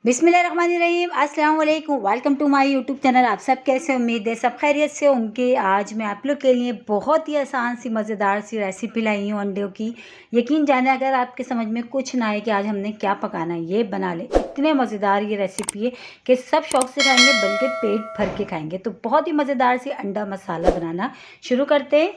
बिस्मिल्लाहिर्रहमानिर्रहीम, अस्सलाम वालेकुम। Welcome to my YouTube channel. आप सब कैसे, उम्मीद है सब खैरियत से होंगे। आज मैं आप लोग के लिए बहुत ही आसान सी मज़ेदार सी रेसिपी लाई हूँ अंडों की। यकीन जाने अगर आपके समझ में कुछ ना आए कि आज हमने क्या पकाना है, ये बना ले। इतने मज़ेदार ये रेसिपी है कि सब शौक़ से खाएंगे, बल्कि पेट भर के खाएंगे। तो बहुत ही मज़ेदार सी अंडा मसाला बनाना शुरू करते हैं।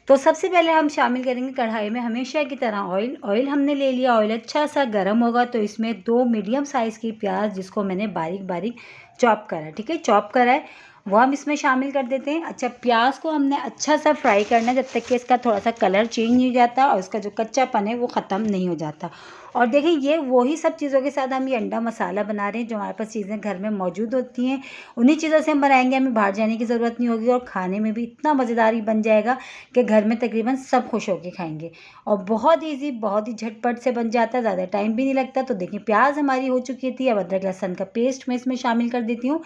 तो सबसे पहले हम शामिल करेंगे कढ़ाई में हमेशा की तरह ऑयल हमने ले लिया। ऑयल अच्छा सा गर्म होगा तो इसमें 2 मीडियम साइज़ की प्याज, जिसको मैंने बारीक बारीक चॉप करा है, ठीक है, चॉप करा है, वो हम इसमें शामिल कर देते हैं। अच्छा, प्याज को हमने अच्छा सा फ्राई करना है जब तक कि इसका थोड़ा सा कलर चेंज नहीं हो जाता और इसका जो कच्चापन है वो ख़त्म नहीं हो जाता। और देखिए, ये वही सब चीज़ों के साथ हम ये अंडा मसाला बना रहे हैं जो हमारे पास चीज़ें घर में मौजूद होती हैं, उन्हीं चीज़ों से हम बनाएंगे। हमें बाहर जाने की ज़रूरत नहीं होगी और खाने में भी इतना मज़ेदार ही बन जाएगा कि घर में तकरीबन सब खुश होकर खाएंगे। और बहुत ईजी, बहुत ही झटपट से बन जाता है, ज़्यादा टाइम भी नहीं लगता। तो देखिए, प्याज हमारी हो चुकी थी। अब अदरक लहसुन का पेस्ट मैं इसमें शामिल कर देती हूँ।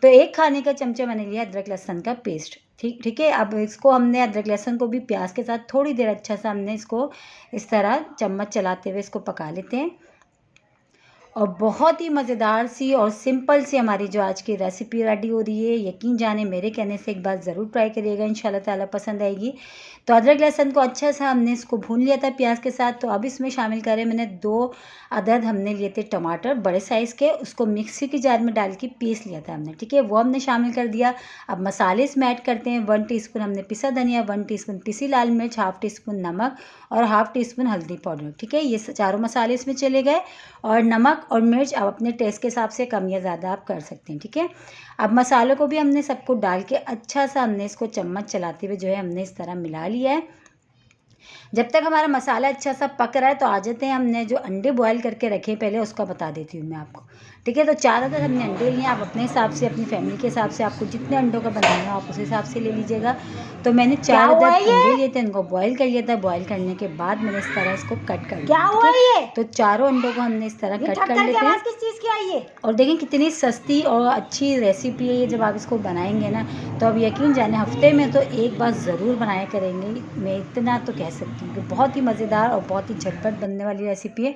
तो 1 खाने का चमचा मैंने लिया अदरक लहसुन का पेस्ट। ठीक है। अब इसको हमने अदरक लहसुन को भी प्याज के साथ थोड़ी देर अच्छा सा हमने इसको इस तरह चम्मच चलाते हुए इसको पका लेते हैं। और बहुत ही मज़ेदार सी और सिंपल सी हमारी जो आज की रेसिपी रेडी हो रही है। यकीन जाने मेरे कहने से एक बार ज़रूर ट्राई करिएगा, इंशाल्लाह ताला पसंद आएगी। तो अदरक लहसुन को अच्छा सा हमने इसको भून लिया था प्याज के साथ। तो अब इसमें शामिल करें मैंने 2 अदद हमने लिए थे टमाटर बड़े साइज़ के, उसको मिक्सी की जार में डाल के पीस लिया था हमने, ठीक है, वो हमने शामिल कर दिया। अब मसाले इसमें ऐड करते हैं। 1 टीस्पून हमने पिसा धनिया, 1 टीस्पून पिसी लाल मिर्च, हाफ़ टीस्पून नमक और हाफ़ टीस्पून हल्दी पाउडर, ठीक है, ये चारों मसाले इसमें चले गए। और नमक और मिर्च आप अपने टेस्ट के हिसाब से कम या ज़्यादा आप कर सकते हैं, ठीक है। अब मसालों को भी हमने सबको डाल के अच्छा सा हमने इसको चम्मच चलाते हुए जो है हमने इस तरह मिला लिया है। जब तक हमारा मसाला अच्छा सा पक रहा है तो आ जाते हैं, हमने जो अंडे बॉयल करके रखे पहले उसका बता देती हूँ मैं आपको, ठीक है। तो 4 अदद हमने अंडे लिए। आप अपने हिसाब से, अपनी फैमिली के हिसाब से, आपको जितने अंडों का बनाना हो आप उस हिसाब से ले लीजिएगा। तो मैंने 4 अदद अंडे लिए थे, इनको बॉयल कर लिया था। बॉयल करने के बाद मैंने इस तरह इसको कट कर लिया, ठीक है। तो चारों अंडों को हमने इस तरह कट कर लेते हैं। किस चीज़ की आई है? और देखें कितनी सस्ती और अच्छी रेसिपी है ये। जब आप इसको बनाएंगे ना तो अब यकीन जाने हफ्ते में तो एक बार ज़रूर बनाया करेंगे। मैं इतना तो कह सकती हूँ कि बहुत ही मज़ेदार और बहुत ही झटपट बनने वाली रेसिपी है।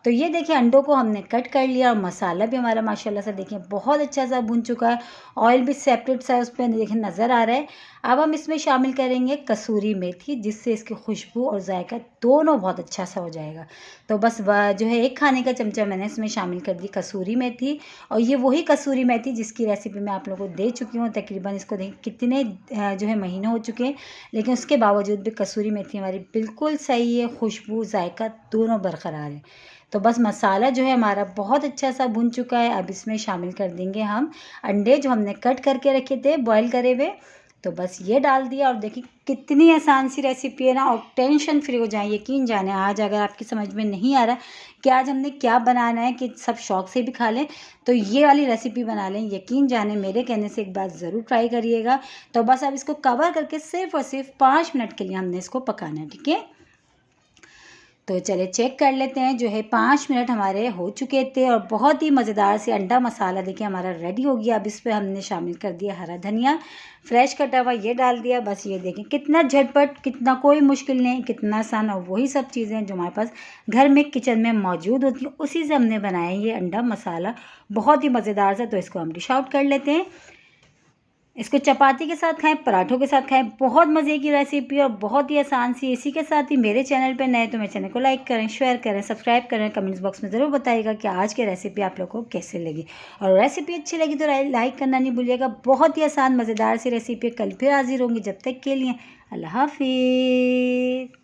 तो ये देखिए, अंडों को हमने कट कर लिया और मसाला भी हमारा माशाल्लाह से देखिए बहुत अच्छा सा भुन चुका है। ऑयल भी सेपरेट सा उस पर देखिए नज़र आ रहा है। अब हम इसमें शामिल करेंगे कसूरी मेथी, जिससे इसकी खुशबू और जायका दोनों बहुत अच्छा सा हो जाएगा। तो बस जो है 1 खाने का चमचा मैंने इसमें शामिल कर दी कसूरी मेथी। और ये वही कसूरी मेथी जिसकी रेसिपी मैं आप लोगों को दे चुकी हूँ। तकरीबन इसको देखिए कितने जो है महीने हो चुके हैं, लेकिन उसके बावजूद भी कसूरी मेथी हमारी बिल्कुल सही है, खुशबू जायका दोनों बरकरार है। तो बस मसाला जो है हमारा बहुत अच्छा सा भुन चुका है। अब इसमें शामिल कर देंगे हम अंडे जो हमने कट करके रखे थे बॉईल करे हुए। तो बस ये डाल दिया और देखिए कितनी आसान सी रेसिपी है ना, और टेंशन फ्री हो जाए। यकीन जाने आज अगर आपकी समझ में नहीं आ रहा कि आज हमने क्या बनाना है कि सब शौक से भी खा लें, तो ये वाली रेसिपी बना लें। यकीन जाने मेरे कहने से एक बार ज़रूर ट्राई करिएगा। तो बस अब इसको कवर करके सिर्फ और सिर्फ 5 मिनट के लिए हमने इसको पकाना है, ठीक है। तो चलिए चेक कर लेते हैं। जो है 5 मिनट हमारे हो चुके थे और बहुत ही मज़ेदार से अंडा मसाला देखिए हमारा रेडी हो गया। अब इस पर हमने शामिल कर दिया हरा धनिया फ्रेश कटा हुआ, ये डाल दिया। बस ये देखें कितना झटपट, कितना कोई मुश्किल नहीं, कितना आसान। और वही सब चीज़ें जो हमारे पास घर में किचन में मौजूद होती हैं उसी से हमने बनाया ये अंडा मसाला, बहुत ही मज़ेदार सा। तो इसको हम डिश आउट कर लेते हैं। इसको चपाती के साथ खाएं, पराठों के साथ खाएं, बहुत मज़े की रेसिपी और बहुत ही आसान सी। इसी के साथ ही मेरे चैनल पे नए तो मेरे चैनल को लाइक करें, शेयर करें, सब्सक्राइब करें। कमेंट्स बॉक्स में ज़रूर बताइएगा कि आज की रेसिपी आप लोगों को कैसे लगी। और रेसिपी अच्छी लगी तो लाइक करना नहीं भूलिएगा। बहुत ही आसान मज़ेदार सी रेसिपी। कल फिर हाजिर होंगी, जब तक के लिए अल्लाह हाफिज़।